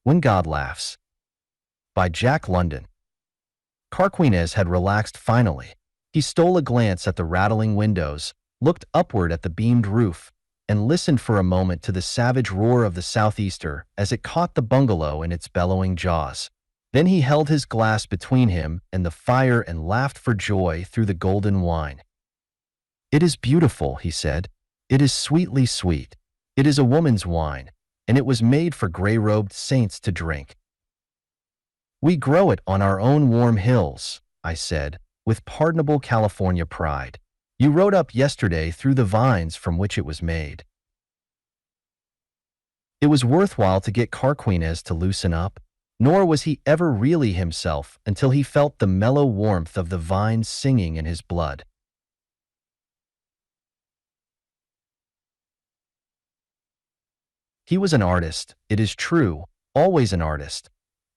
When God Laughs, by Jack London. Carquinez had relaxed finally. He stole a glance at the rattling windows, looked upward at the beamed roof, and listened for a moment to the savage roar of the southeaster as it caught the bungalow in its bellowing jaws. Then he held his glass between him and the fire and laughed for joy through the golden wine. "It is beautiful," he said. "It is sweetly sweet. It is a woman's wine, and it was made for gray-robed saints to drink." "We grow it on our own warm hills," I said, with pardonable California pride. "You rode up yesterday through the vines from which it was made." It was worthwhile to get Carquinez to loosen up, nor was he ever really himself until he felt the mellow warmth of the vines singing in his blood. He was an artist, it is true, always an artist.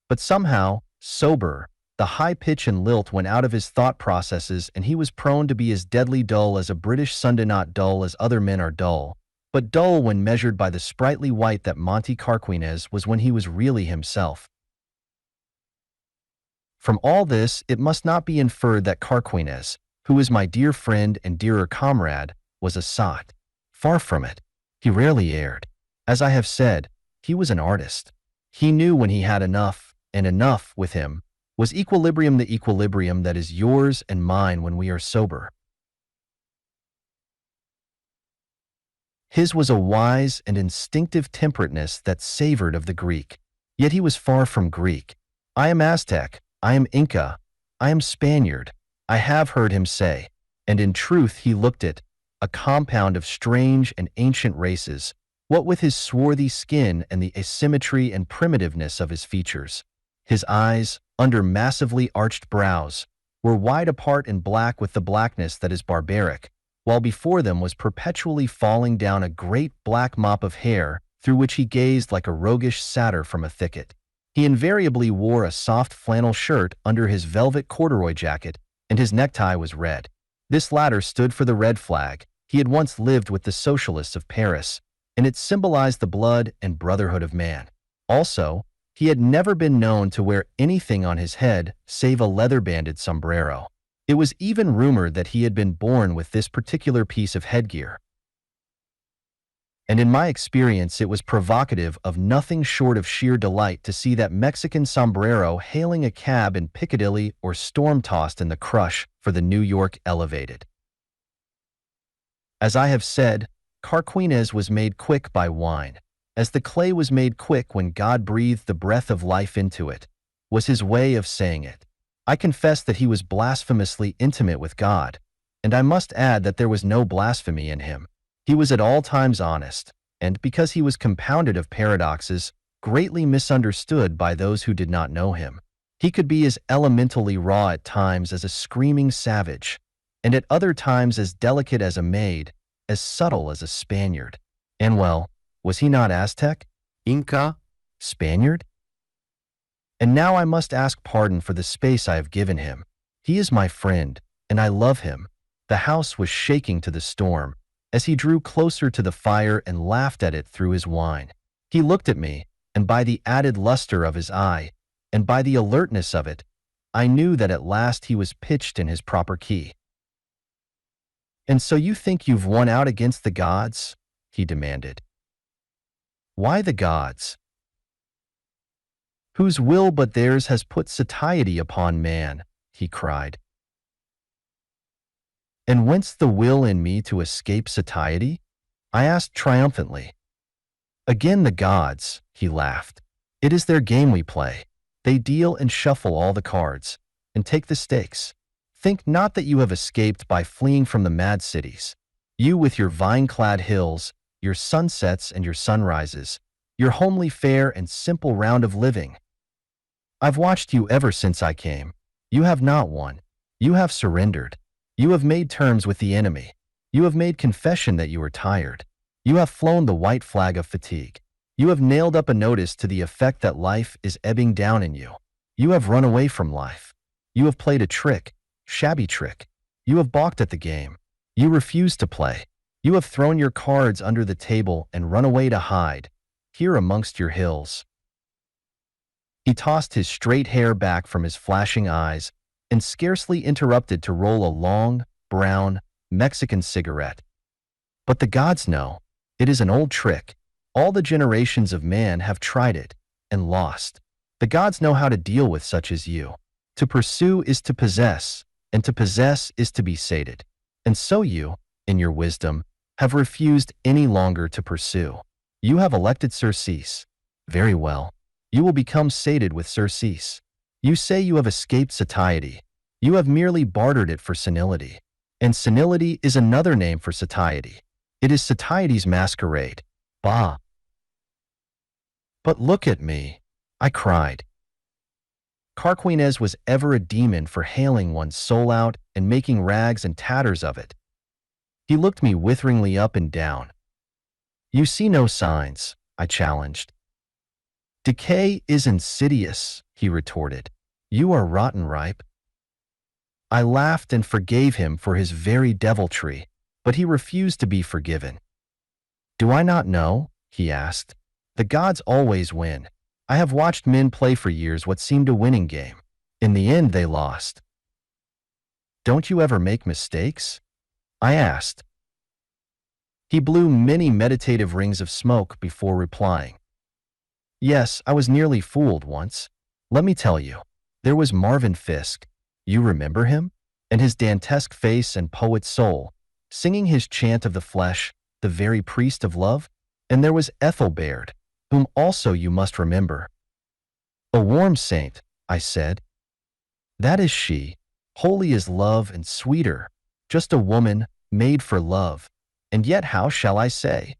But somehow, sober, the high pitch and lilt went out of his thought processes and he was prone to be as deadly dull as a British Sunday, not dull as other men are dull, but dull when measured by the sprightly white that Monte Carquinez was when he was really himself. From all this, it must not be inferred that Carquinez, who is my dear friend and dearer comrade, was a sot. Far from it. He rarely erred. As I have said, he was an artist. He knew when he had enough, and enough, with him, was equilibrium, the equilibrium that is yours and mine when we are sober. His was a wise and instinctive temperateness that savored of the Greek. Yet he was far from Greek. "I am Aztec, I am Inca, I am Spaniard," I have heard him say, and in truth he looked it, a compound of strange and ancient races, what with his swarthy skin and the asymmetry and primitiveness of his features. His eyes, under massively arched brows, were wide apart and black with the blackness that is barbaric, while before them was perpetually falling down a great black mop of hair through which he gazed like a roguish satyr from a thicket. He invariably wore a soft flannel shirt under his velvet corduroy jacket, and his necktie was red. This latter stood for the red flag. He had once lived with the socialists of Paris, and it symbolized the blood and brotherhood of man. Also, he had never been known to wear anything on his head save a leather-banded sombrero. It was even rumored that he had been born with this particular piece of headgear. And in my experience, it was provocative of nothing short of sheer delight to see that Mexican sombrero hailing a cab in Piccadilly or storm-tossed in the crush for the New York Elevated. As I have said, Carquinez was made quick by wine, as the clay was made quick when God breathed the breath of life into it, was his way of saying it. I confess that he was blasphemously intimate with God, and I must add that there was no blasphemy in him. He was at all times honest, and because he was compounded of paradoxes, greatly misunderstood by those who did not know him. He could be as elementally raw at times as a screaming savage, and at other times as delicate as a maid, as subtle as a Spaniard. And well, was he not Aztec, Inca, Spaniard? And now I must ask pardon for the space I have given him. He is my friend, and I love him. The house was shaking to the storm, as he drew closer to the fire and laughed at it through his wine. He looked at me, and by the added luster of his eye, and by the alertness of it, I knew that at last he was pitched in his proper key. "And so you think you've won out against the gods?" he demanded. "Why the gods? Whose will but theirs has put satiety upon man?" he cried. "And whence the will in me to escape satiety?" I asked triumphantly. "Again the gods," he laughed. "It is their game we play. They deal and shuffle all the cards, and take the stakes. Think not that you have escaped by fleeing from the mad cities. You with your vine-clad hills, your sunsets and your sunrises, your homely fare and simple round of living. I've watched you ever since I came. You have not won. You have surrendered. You have made terms with the enemy. You have made confession that you are tired. You have flown the white flag of fatigue. You have nailed up a notice to the effect that life is ebbing down in you. You have run away from life. You have played a trick, shabby trick. You have balked at the game. You refuse to play. You have thrown your cards under the table and run away to hide, here amongst your hills. He tossed his straight hair back from his flashing eyes and scarcely interrupted to roll a long, brown, Mexican cigarette. But the gods know. It is an old trick. All the generations of man have tried it and lost. The gods know how to deal with such as you. To pursue is to possess, and to possess is to be sated. And so you, in your wisdom, have refused any longer to pursue. You have elected surcease. Very well. You will become sated with surcease. You say you have escaped satiety. You have merely bartered it for senility. And senility is another name for satiety. It is satiety's masquerade. Bah! But look at me, I cried. Carquinez was ever a demon for hailing one's soul out and making rags and tatters of it. He looked me witheringly up and down. You see no signs, I challenged. Decay is insidious, he retorted. You are rotten ripe. I laughed and forgave him for his very deviltry, but he refused to be forgiven. Do I not know? He asked. The gods always win. I have watched men play for years what seemed a winning game. In the end, they lost. Don't you ever make mistakes? I asked. He blew many meditative rings of smoke before replying. Yes, I was nearly fooled once. Let me tell you. There was Marvin Fiske. You remember him? And his dantesque face and poet soul, singing his chant of the flesh, the very priest of love? And there was Ethelbert, whom also you must remember. A warm saint, I said. That is she, holy as love and sweeter, just a woman made for love, and yet how shall I say?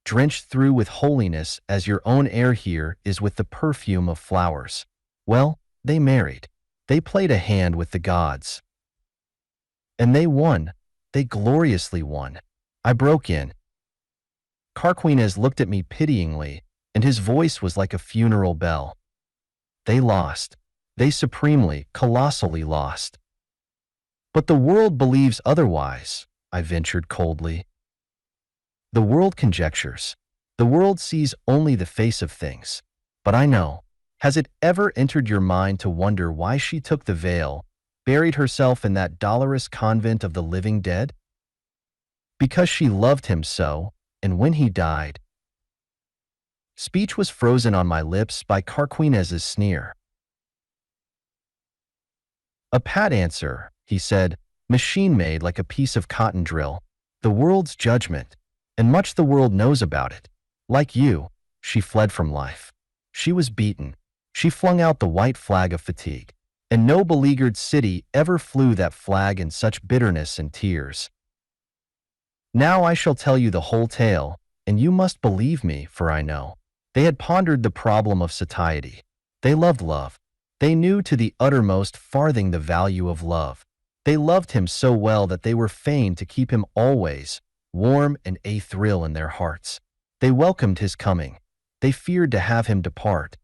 Drenched through with holiness as your own air here is with the perfume of flowers. Well, they married. They played a hand with the gods. And they won. They gloriously won. I broke in. Carquinez looked at me pityingly, and his voice was like a funeral bell. They lost. They supremely, colossally lost. But the world believes otherwise, I ventured coldly. The world conjectures. The world sees only the face of things. But I know. Has it ever entered your mind to wonder why she took the veil, buried herself in that dolorous convent of the living dead? Because she loved him so, and when he died. Speech was frozen on my lips by Carquinez's sneer. A pat answer, he said, machine-made like a piece of cotton drill. The world's judgment, and much the world knows about it. Like you, she fled from life. She was beaten. She flung out the white flag of fatigue, and no beleaguered city ever flew that flag in such bitterness and tears. Now I shall tell you the whole tale, and you must believe me, for I know. They had pondered the problem of satiety. They loved love. They knew to the uttermost farthing the value of love. They loved him so well that they were fain to keep him always warm and a thrill in their hearts. They welcomed his coming. They feared to have him depart.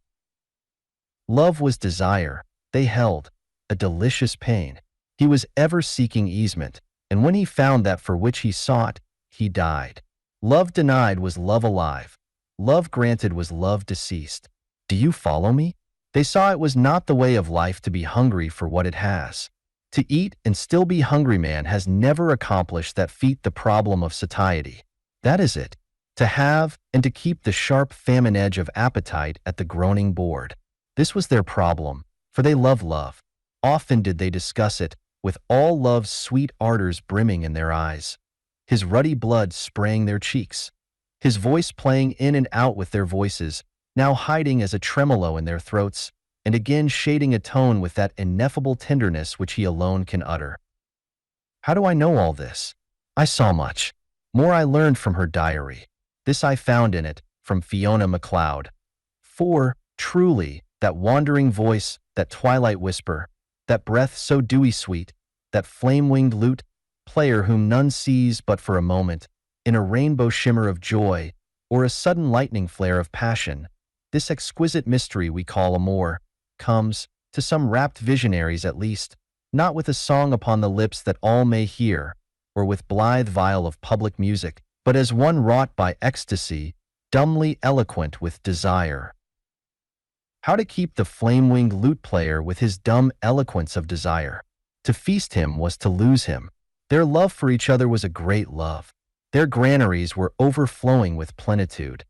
Love was desire, they held, a delicious pain. He was ever seeking easement, and when he found that for which he sought, he died. Love denied was love alive. Love granted was love deceased. Do you follow me? They saw it was not the way of life to be hungry for what it has. To eat and still be hungry man has never accomplished that feat the problem of satiety. That is it. To have and to keep the sharp famine edge of appetite at the groaning board. This was their problem, for they loved love. Often did they discuss it, with all love's sweet ardors brimming in their eyes. His ruddy blood spraying their cheeks. His voice playing in and out with their voices, now hiding as a tremolo in their throats, and again shading a tone with that ineffable tenderness which he alone can utter. How do I know all this? I saw much. More I learned from her diary. This I found in it, from Fiona MacLeod. For, truly, that wandering voice, that twilight whisper, that breath so dewy sweet, that flame-winged lute, player whom none sees but for a moment, in a rainbow shimmer of joy, or a sudden lightning flare of passion, this exquisite mystery we call amour, comes, to some rapt visionaries at least, not with a song upon the lips that all may hear, or with blithe viol of public music, but as one wrought by ecstasy, dumbly eloquent with desire. How to keep the flame-winged lute player with his dumb eloquence of desire. To feast him was to lose him. Their love for each other was a great love. Their granaries were overflowing with plenitude.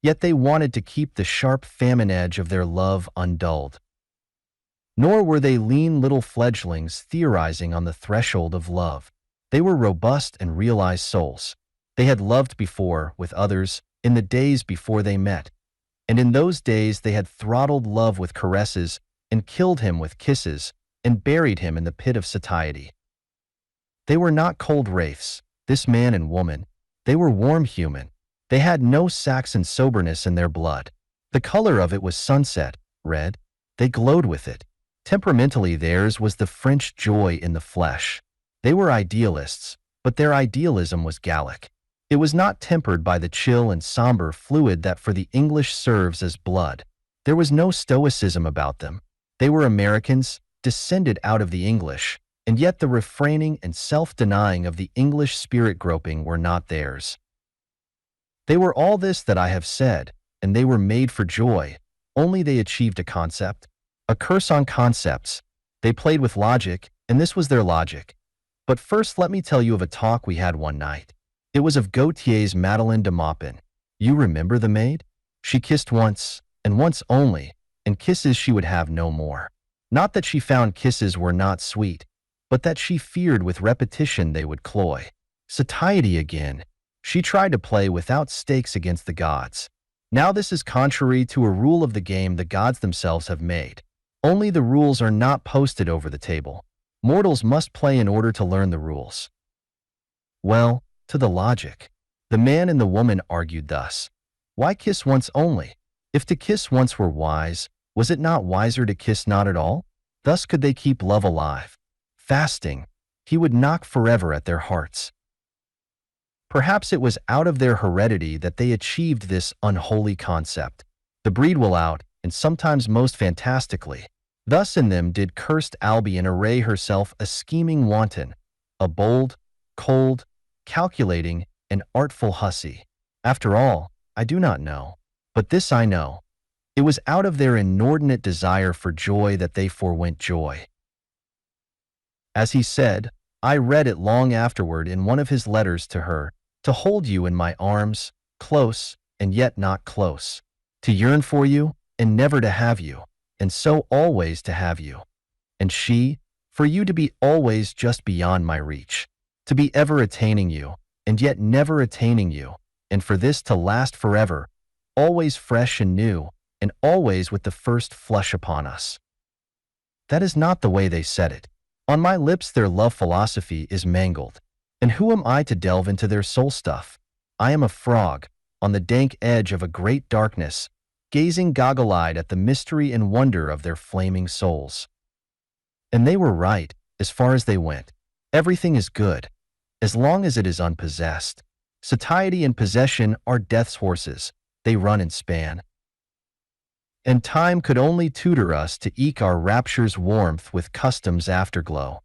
Yet they wanted to keep the sharp famine edge of their love undulled. Nor were they lean little fledglings theorizing on the threshold of love. They were robust and realized souls. They had loved before, with others, in the days before they met. And in those days they had throttled love with caresses, and killed him with kisses, and buried him in the pit of satiety. They were not cold wraiths, this man and woman. They were warm human. They had no Saxon soberness in their blood. The color of it was sunset, red. They glowed with it. Temperamentally theirs was the French joy in the flesh. They were idealists, but their idealism was Gallic. It was not tempered by the chill and somber fluid that for the English serves as blood. There was no stoicism about them. They were Americans, descended out of the English, and yet the refraining and self-denying of the English spirit-groping were not theirs. They were all this that I have said, and they were made for joy, only they achieved a concept. A curse on concepts. They played with logic, and this was their logic. But first let me tell you of a talk we had one night. It was of Gautier's Madeleine de Maupin. You remember the maid? She kissed once, and once only, and kisses she would have no more. Not that she found kisses were not sweet, but that she feared with repetition they would cloy. Satiety again. She tried to play without stakes against the gods. Now this is contrary to a rule of the game the gods themselves have made. Only the rules are not posted over the table. Mortals must play in order to learn the rules. Well, to the logic. The man and the woman argued thus. Why kiss once only? If to kiss once were wise, was it not wiser to kiss not at all? Thus could they keep love alive. Fasting, he would knock forever at their hearts. Perhaps it was out of their heredity that they achieved this unholy concept. The breed will out, and sometimes most fantastically. Thus in them did cursed Albion array herself a scheming wanton, a bold, cold, calculating, and artful hussy. After all, I do not know. But this I know. It was out of their inordinate desire for joy that they forewent joy. As he said, I read it long afterward in one of his letters to her, to hold you in my arms, close, and yet not close. To yearn for you, and never to have you, and so always to have you. And she, for you to be always just beyond my reach. To be ever attaining you, and yet never attaining you, and for this to last forever, always fresh and new, and always with the first flush upon us. That is not the way they said it. On my lips their love philosophy is mangled. And who am I to delve into their soul stuff? I am a frog, on the dank edge of a great darkness, gazing goggle-eyed at the mystery and wonder of their flaming souls. And they were right, as far as they went. Everything is good, as long as it is unpossessed. Satiety and possession are death's horses. They run and span. And time could only tutor us to eke our rapture's warmth with custom's afterglow.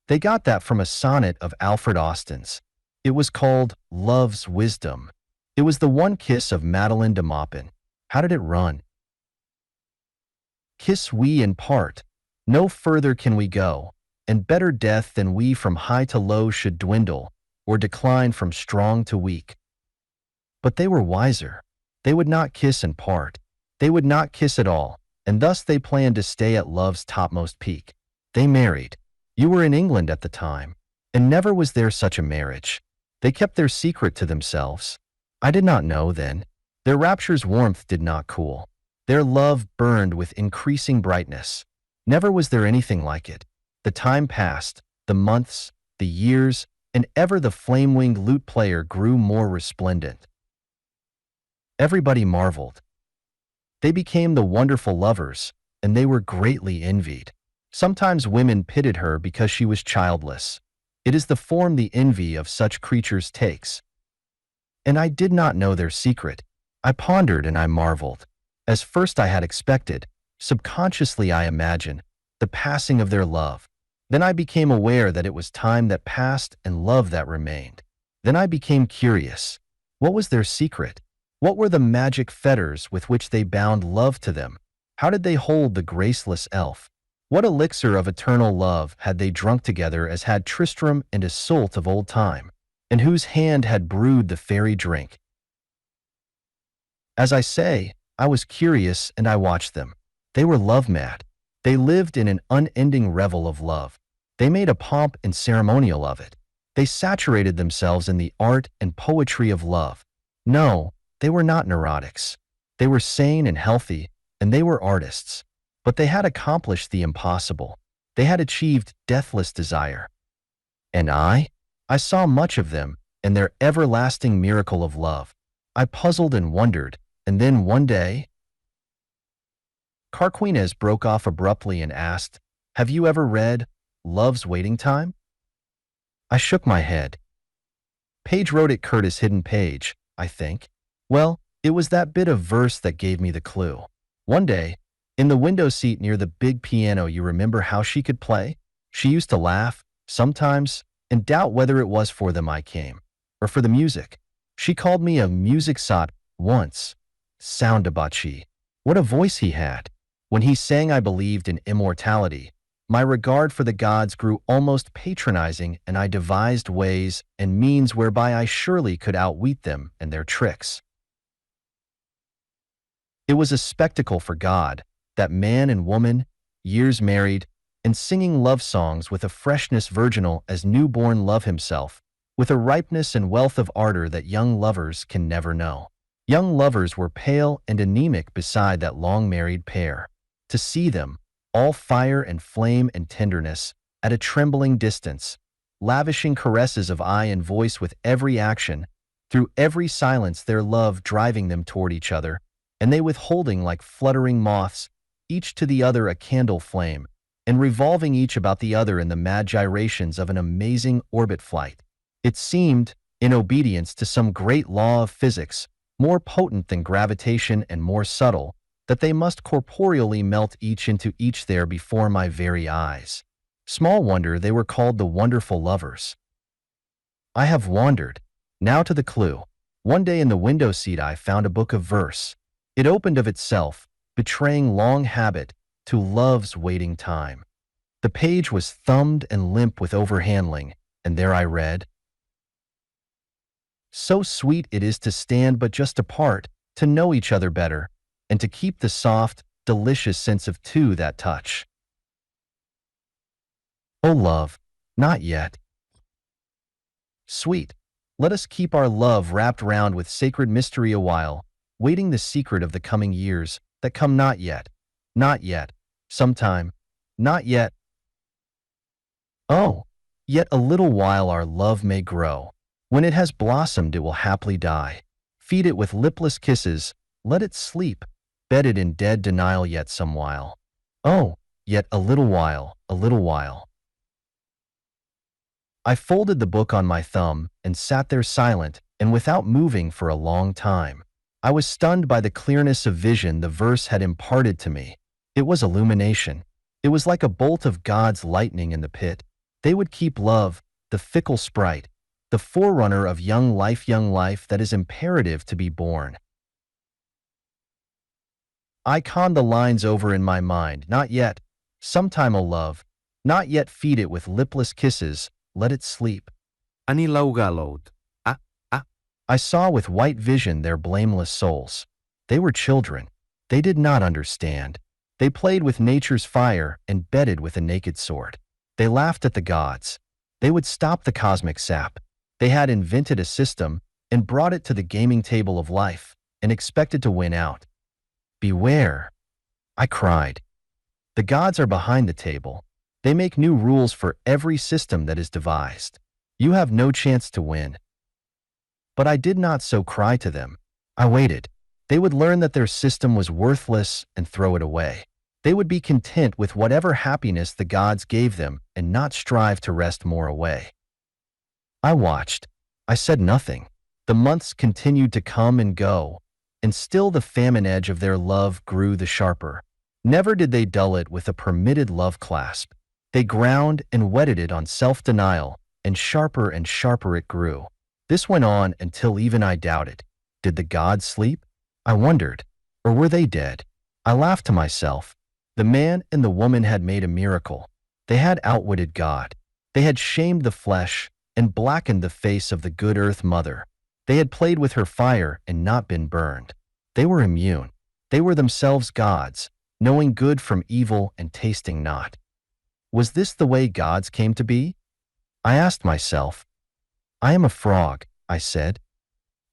They got that from a sonnet of Alfred Austin's. It was called Love's Wisdom. It was the one kiss of Madeleine de Maupin. How did it run? Kiss we and part. No further can we go, and better death than we from high to low should dwindle, or decline from strong to weak. But they were wiser. They would not kiss and part. They would not kiss at all, and thus they planned to stay at love's topmost peak. They married. You were in England at the time, and never was there such a marriage. They kept their secret to themselves. I did not know then. Their rapture's warmth did not cool. Their love burned with increasing brightness. Never was there anything like it. The time passed, the months, the years, and ever the flame-winged lute player grew more resplendent. Everybody marveled. They became the wonderful lovers, and they were greatly envied. Sometimes women pitied her because she was childless. It is the form the envy of such creatures takes. And I did not know their secret. I pondered and I marveled. As first I had expected, subconsciously I imagined, the passing of their love. Then I became aware that it was time that passed and love that remained. Then I became curious. What was their secret? What were the magic fetters with which they bound love to them? How did they hold the graceless elf? What elixir of eternal love had they drunk together as had Tristram and Iseult of old time? And whose hand had brewed the fairy drink? As I say, I was curious and I watched them. They were love-mad. They lived in an unending revel of love. They made a pomp and ceremonial of it. They saturated themselves in the art and poetry of love. No, they were not neurotics. They were sane and healthy, and they were artists. But they had accomplished the impossible. They had achieved deathless desire. And I saw much of them and their everlasting miracle of love. I puzzled and wondered, and then one day, Carquinez broke off abruptly and asked, "Have you ever read Love's Waiting Time?" I shook my head. Page wrote it Curtis hidden page, I think. Well, it was that bit of verse that gave me the clue. One day, in the window seat near the big piano, you remember how she could play? She used to laugh, sometimes, and doubt whether it was for them I came, or for the music. She called me a music sot once. Sound debauchee. What a voice he had. When he sang I believed in immortality. My regard for the gods grew almost patronizing, and I devised ways and means whereby I surely could outwit them and their tricks. It was a spectacle for God, that man and woman, years married, and singing love songs with a freshness virginal as newborn love himself, with a ripeness and wealth of ardor that young lovers can never know. Young lovers were pale and anemic beside that long-married pair. To see them, all fire and flame and tenderness, at a trembling distance, lavishing caresses of eye and voice with every action, through every silence their love driving them toward each other, and they withholding like fluttering moths, each to the other a candle flame, and revolving each about the other in the mad gyrations of an amazing orbit flight. It seemed, in obedience to some great law of physics, more potent than gravitation and more subtle, that they must corporeally melt each into each there before my very eyes. Small wonder they were called the wonderful lovers. I have wandered. Now to the clue. One day in the window seat I found a book of verse. It opened of itself, betraying long habit, to Love's Waiting Time. The page was thumbed and limp with overhandling, and there I read, "So sweet it is to stand but just apart, to know each other better, and to keep the soft, delicious sense of two that touch. Oh love, not yet. Sweet, let us keep our love wrapped round with sacred mystery a while, waiting the secret of the coming years that come not yet, sometime, not yet. Oh, yet a little while our love may grow. When it has blossomed it will haply die. Feed it with lipless kisses, let it sleep, bedded in dead denial yet some while. Oh, yet a little while, a little while." I folded the book on my thumb and sat there silent and without moving for a long time. I was stunned by the clearness of vision the verse had imparted to me. It was illumination. It was like a bolt of God's lightning in the pit. They would keep love, the fickle sprite, the forerunner of young life that is imperative to be born. I conned the lines over in my mind. Not yet. Sometime, O love. Not yet feed it with lipless kisses. Let it sleep. Ani laugalod. I saw with white vision their blameless souls. They were children. They did not understand. They played with nature's fire and bedded with a naked sword. They laughed at the gods. They would stop the cosmic sap. They had invented a system and brought it to the gaming table of life and expected to win out. Beware, I cried. The gods are behind the table. They make new rules for every system that is devised. You have no chance to win. But I did not so cry to them. I waited. They would learn that their system was worthless and throw it away. They would be content with whatever happiness the gods gave them and not strive to wrest more away. I watched. I said nothing. The months continued to come and go, and still the famine edge of their love grew the sharper. Never did they dull it with a permitted love clasp. They ground and whetted it on self-denial, and sharper it grew. This went on until even I doubted. Did the gods sleep? I wondered. Or were they dead? I laughed to myself. The man and the woman had made a miracle. They had outwitted God. They had shamed the flesh and blackened the face of the good Earth Mother. They had played with her fire and not been burned. They were immune. They were themselves gods, knowing good from evil and tasting not. Was this the way gods came to be? I asked myself. I am a frog, I said.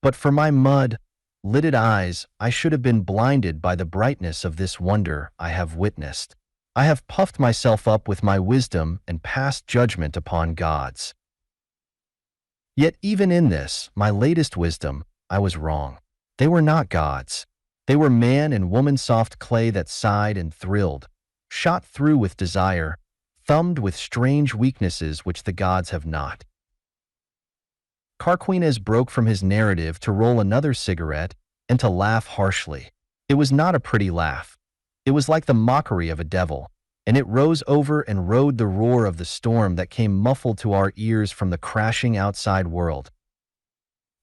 But for my mud-lidded eyes, I should have been blinded by the brightness of this wonder I have witnessed. I have puffed myself up with my wisdom and passed judgment upon gods. Yet even in this, my latest wisdom, I was wrong. They were not gods. They were man and woman soft clay that sighed and thrilled, shot through with desire, thumbed with strange weaknesses which the gods have not. Carquinez broke from his narrative to roll another cigarette and to laugh harshly. It was not a pretty laugh. It was like the mockery of a devil, and it rose over and rode the roar of the storm that came muffled to our ears from the crashing outside world.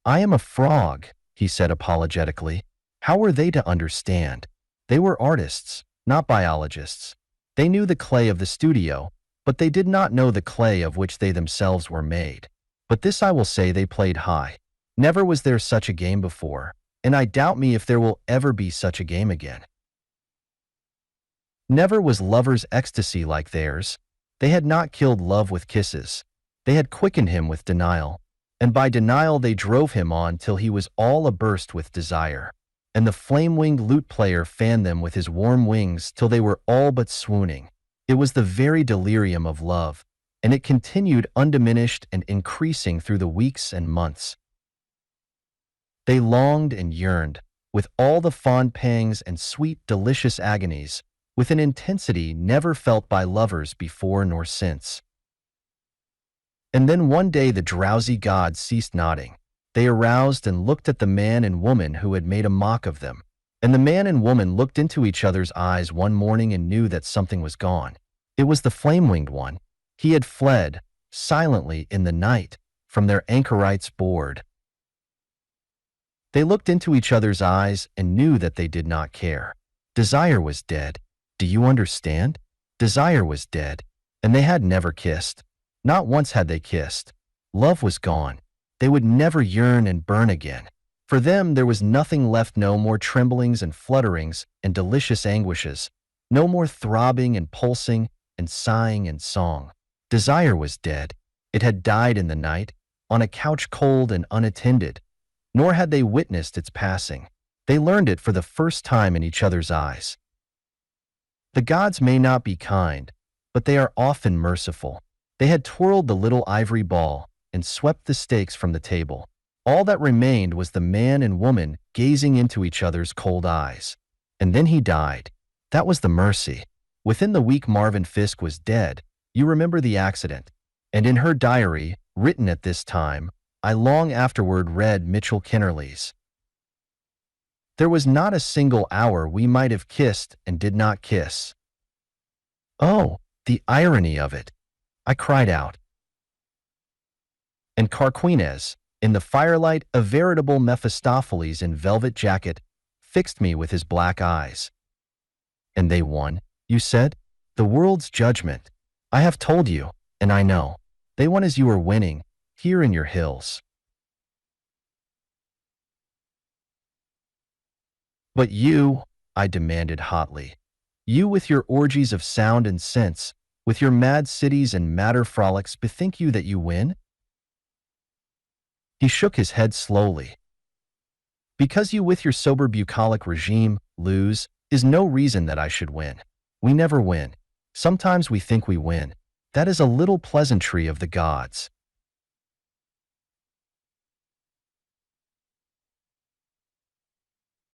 I am a frog, he said apologetically. How were they to understand? They were artists, not biologists. They knew the clay of the studio, but they did not know the clay of which they themselves were made. But this I will say, they played high. Never was there such a game before, and I doubt me if there will ever be such a game again. Never was lover's ecstasy like theirs. They had not killed love with kisses. They had quickened him with denial, and by denial they drove him on till he was all aburst with desire. And the flame-winged lute player fanned them with his warm wings till they were all but swooning. It was the very delirium of love, and it continued undiminished and increasing through the weeks and months. They longed and yearned, with all the fond pangs and sweet, delicious agonies, with an intensity never felt by lovers before nor since. And then one day the drowsy gods ceased nodding. They aroused and looked at the man and woman who had made a mock of them. And the man and woman looked into each other's eyes one morning and knew that something was gone. It was the flame-winged one. He had fled, silently in the night, from their anchorites' board. They looked into each other's eyes and knew that they did not care. Desire was dead. Do you understand? Desire was dead, and they had never kissed. Not once had they kissed. Love was gone. They would never yearn and burn again. For them there was nothing left, no more tremblings and flutterings and delicious anguishes, no more throbbing and pulsing and sighing and song. Desire was dead. It had died in the night, on a couch cold and unattended, nor had they witnessed its passing. They learned it for the first time in each other's eyes. The gods may not be kind, but they are often merciful. They had twirled the little ivory ball and swept the stakes from the table. All that remained was the man and woman gazing into each other's cold eyes. And then he died. That was the mercy. Within the week Marvin Fiske was dead. You remember the accident. And in her diary, written at this time, I long afterward read Mitchell Kennerly's. There was not a single hour we might have kissed and did not kiss. Oh, the irony of it! I cried out. And Carquinez, in the firelight, a veritable Mephistopheles in velvet jacket, fixed me with his black eyes. And they won, you said? The world's judgment. I have told you, and I know. They won as you are winning, here in your hills. But you, I demanded hotly, you with your orgies of sound and sense, with your mad cities and madder frolics, bethink you that you win? He shook his head slowly. Because you with your sober bucolic regime lose is no reason that I should win. We never win. Sometimes we think we win. That is a little pleasantry of the gods.